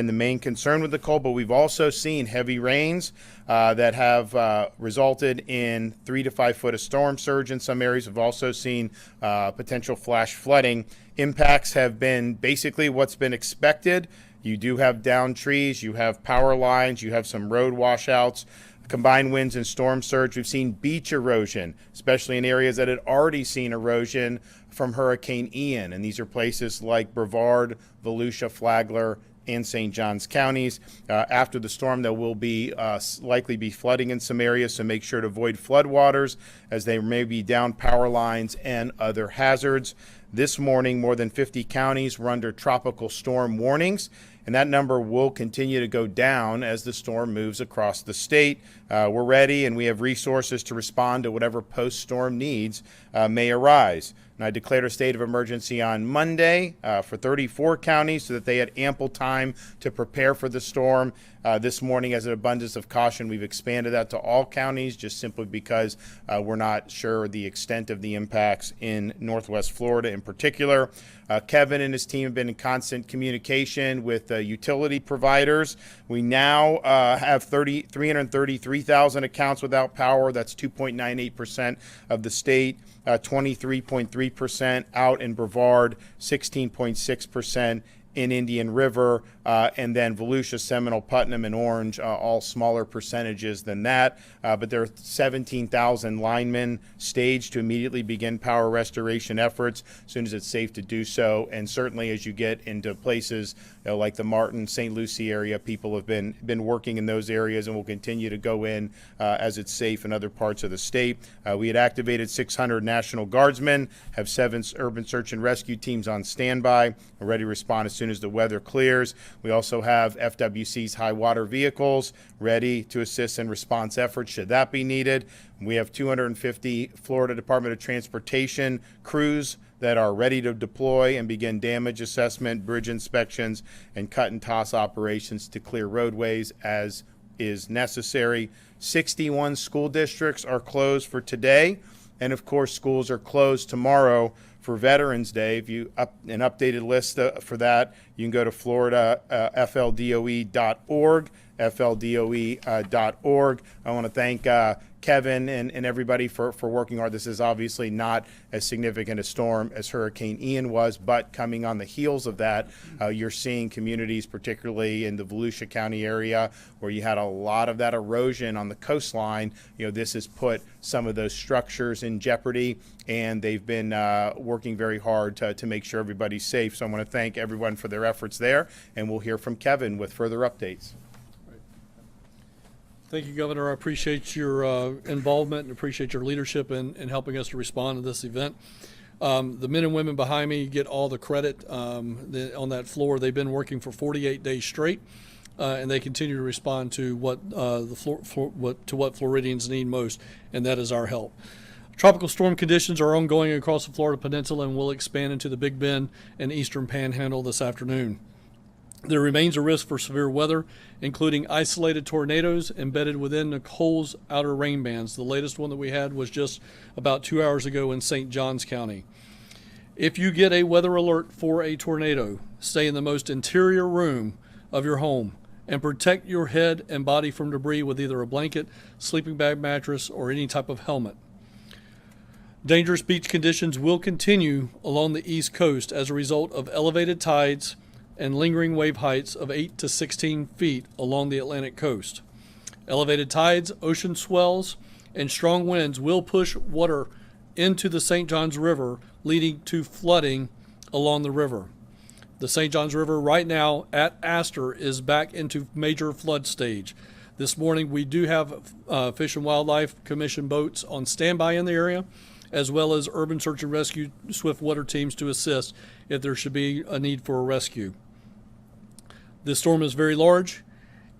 the main concern with Nicole, but we've also seen heavy rains that have resulted in 3 to 5 foot of storm surge in some areas. We've also seen potential flash flooding. Impacts have been basically what's been expected. You do have downed trees, you have power lines, you have some road washouts, combined winds and storm surge. We've seen beach erosion, especially in areas that had already seen erosion from Hurricane Ian. And these are places like Brevard, Volusia, Flagler, and St. Johns counties. After the storm, there will be likely be flooding in some areas, so make sure to avoid floodwaters as they may be down power lines and other hazards. This morning, more than 50 counties were under tropical storm warnings, and that number will continue to go down as the storm moves across the state. We're ready, and we have resources to respond to whatever post-storm needs may arise. And I declared a state of emergency on Monday for 34 counties so that they had ample time to prepare for the storm. This morning, as an abundance of caution, we've expanded that to all counties just simply because we're not sure the extent of the impacts in Northwest Florida in particular. Kevin and his team have been in constant communication with utility providers. We now have 333,000 accounts without power. That's 2.98% of the state. 23.3% out in Brevard, 16.6% in Indian River, and then Volusia, Seminole, Putnam, and Orange, all smaller percentages than that. But there are 17,000 linemen staged to immediately begin power restoration efforts as soon as it's safe to do so. And certainly as you get into places like the Martin, St. Lucie area, people have been working in those areas and will continue to go in as it's safe in other parts of the state. We had activated 600 National Guardsmen, have 7 urban search and rescue teams on standby, ready to respond as soon as the weather clears. We also have FWC's high water vehicles ready to assist in response efforts should that be needed. We have 250 Florida Department of Transportation crews that are ready to deploy and begin damage assessment, bridge inspections, and cut and toss operations to clear roadways as is necessary. 61 school districts are closed for today, and of course schools are closed tomorrow for Veterans Day. If you an updated list for that, you can go to FloridaFLDOE.org, FLDOE.org. I want to thank Kevin and everybody for working hard. This is obviously not as significant a storm as Hurricane Ian was, but coming on the heels of that, you're seeing communities, particularly in the Volusia County area, where you had a lot of that erosion on the coastline. This has put some of those structures in jeopardy, and they've been working very hard to make sure everybody's safe. So I want to thank everyone for their efforts there, and we'll hear from Kevin with further updates. Thank you, Governor. I appreciate your involvement and appreciate your leadership in helping us to respond to this event. The men and women behind me get all the credit on that floor. They've been working for 48 days straight, and they continue to respond to what what Floridians need most, and that is our help. Tropical storm conditions are ongoing across the Florida Peninsula and will expand into the Big Bend and Eastern Panhandle this afternoon. There remains a risk for severe weather, including isolated tornadoes embedded within Nicole's outer rain bands. The latest one that we had was just about 2 hours ago in St. Johns County. If you get a weather alert for a tornado, stay in the most interior room of your home and protect your head and body from debris with either a blanket, sleeping bag mattress, or any type of helmet. Dangerous beach conditions will continue along the East Coast as a result of elevated tides and lingering wave heights of 8 to 16 feet along the Atlantic coast. Elevated tides, ocean swells, and strong winds will push water into the St. Johns River, leading to flooding along the river. The St. Johns River right now at Astor is back into major flood stage. This morning we do have Fish and Wildlife Commission boats on standby in the area, as well as urban search and rescue swift water teams to assist if there should be a need for a rescue. This storm is very large.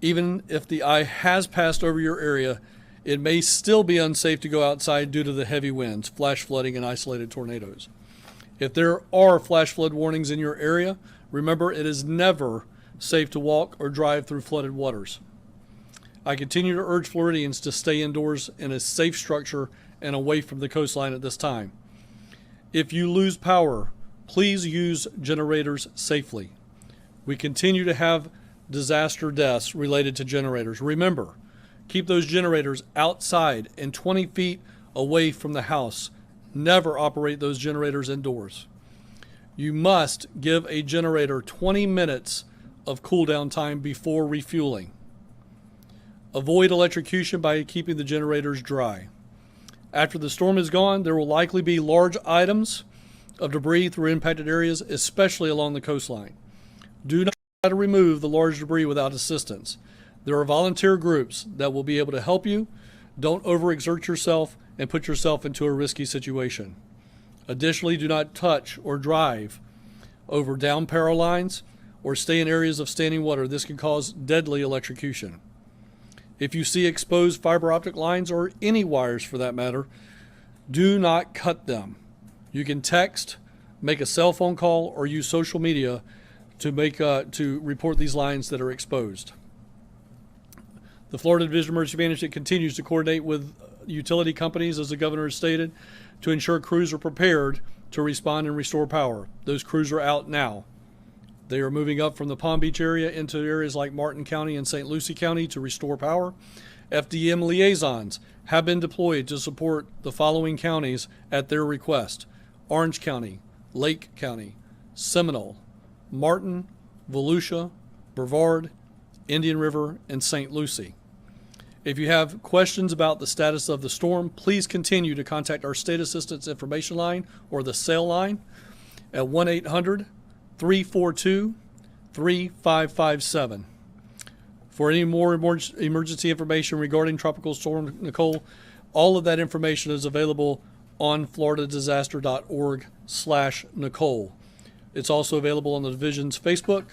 Even if the eye has passed over your area, it may still be unsafe to go outside due to the heavy winds, flash flooding, and isolated tornadoes. If there are flash flood warnings in your area, remember it is never safe to walk or drive through flooded waters. I continue to urge Floridians to stay indoors in a safe structure and away from the coastline at this time. If you lose power, please use generators safely. We continue to have disaster deaths related to generators. Remember, keep those generators outside and 20 feet away from the house. Never operate those generators indoors. You must give a generator 20 minutes of cool down time before refueling. Avoid electrocution by keeping the generators dry. After the storm is gone, there will likely be large items of debris through impacted areas, especially along the coastline. Do not try to remove the large debris without assistance. There are volunteer groups that will be able to help you. Don't overexert yourself and put yourself into a risky situation. Additionally, do not touch or drive over down power lines or stay in areas of standing water. This can cause deadly electrocution. If you see exposed fiber optic lines or any wires for that matter, do not cut them. You can text, make a cell phone call, or use social media to report these lines that are exposed. The Florida Division of Emergency Management continues to coordinate with utility companies, as the governor has stated, to ensure crews are prepared to respond and restore power. Those crews are out now. They are moving up from the Palm Beach area into areas like Martin County and St. Lucie County to restore power. FDM liaisons have been deployed to support the following counties at their request: Orange County, Lake County, Seminole, Martin, Volusia, Brevard, Indian River, and St. Lucie. If you have questions about the status of the storm, please continue to contact our State Assistance Information Line or the SAIL line at 1-800-342-3557. For any more emergency information regarding Tropical Storm Nicole, all of that information is available on floridadisaster.org/Nicole. It's also available on the division's Facebook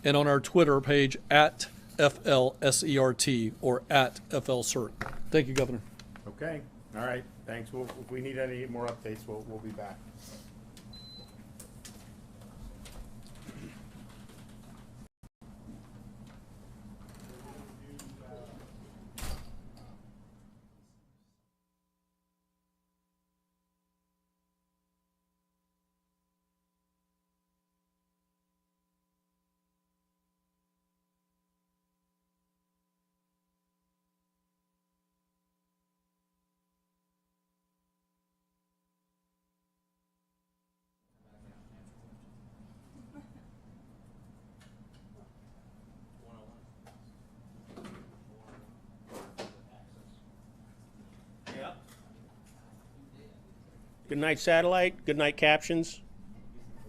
and on our Twitter page at FLSERT or at FLCERT. Thank you, Governor. Okay, all right, thanks. If we need any more updates, we'll be back. Good night, satellite. Good night, captions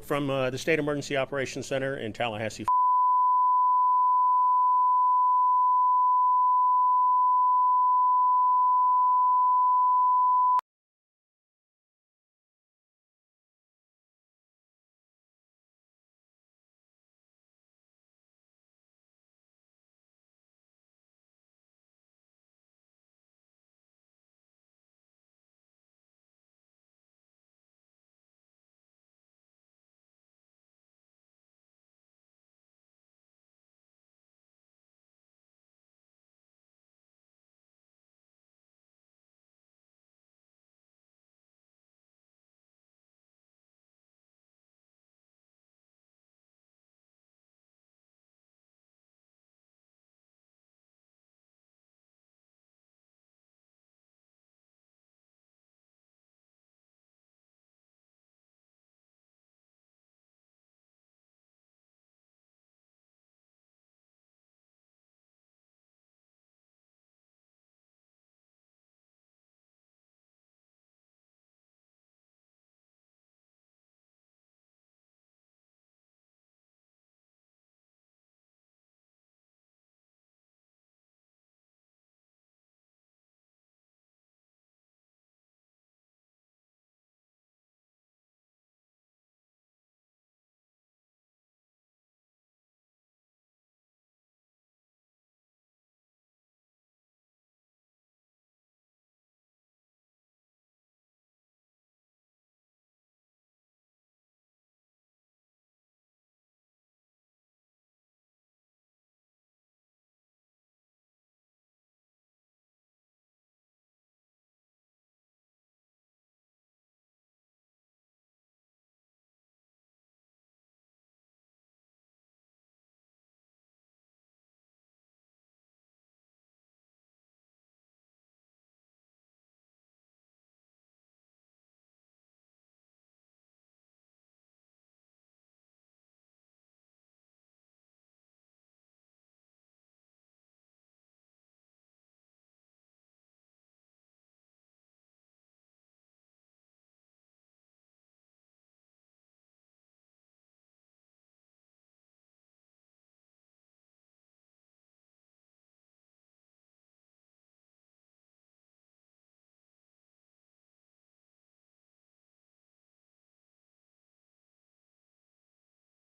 from the State Emergency Operations Center in Tallahassee.